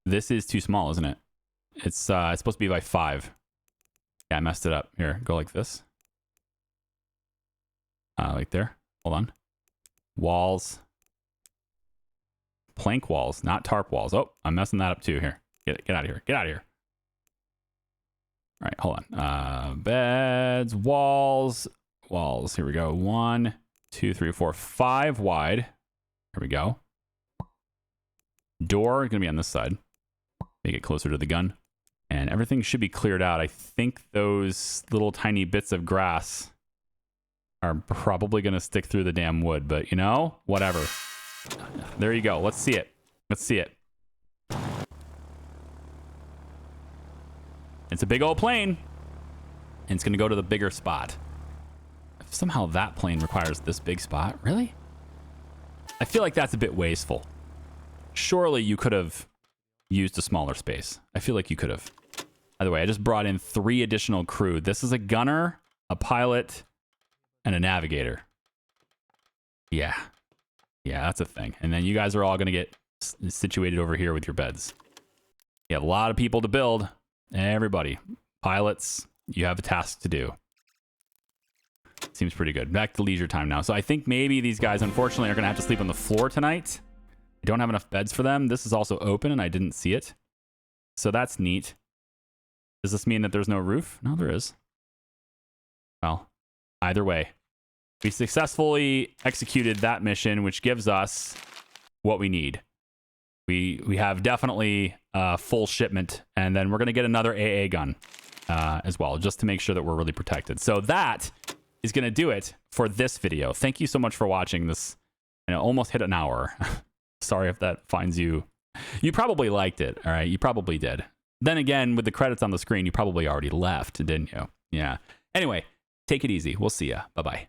this is too small, isn't it? It's supposed to be by 5. Yeah, I messed it up. Here, go like this. Like there. Hold on. Walls. Plank walls, not tarp walls. Oh, I'm messing that up too. Here, get out of here. Get out of here. All right, hold on. Beds, walls. Here we go. 1, 2, 3, 4, 5 wide. Here we go. Door gonna be on this side. Make it closer to the gun. And everything should be cleared out. I think those little tiny bits of grass are probably gonna stick through the damn wood, but you know, whatever. There you go. Let's see it. Let's see it. It's a big old plane. And it's going to go to the bigger spot. If somehow that plane requires this big spot, really? I feel like that's a bit wasteful. Surely you could have used a smaller space. I feel like you could have. By the way, I just brought in 3 additional crew. This is a gunner, a pilot, and a navigator. Yeah. Yeah, that's a thing. And then you guys are all going to get situated over here with your beds. You have a lot of people to build. Everybody. Pilots, you have a task to do. Seems pretty good. Back to leisure time now. So I think maybe these guys, unfortunately, are going to have to sleep on the floor tonight. I don't have enough beds for them. This is also open, and I didn't see it. So that's neat. Does this mean that there's no roof? No, there is. Well, either way. We successfully executed that mission, which gives us what we need. We have definitely full shipment, and then we're going to get another AA gun as well, just to make sure that we're really protected. So that is going to do it for this video. Thank you so much for watching this. And it almost hit an hour. Sorry if that finds you. You probably liked it, all right? You probably did. Then again, with the credits on the screen, you probably already left, didn't you? Yeah. Anyway, take it easy. We'll see ya. Bye-bye.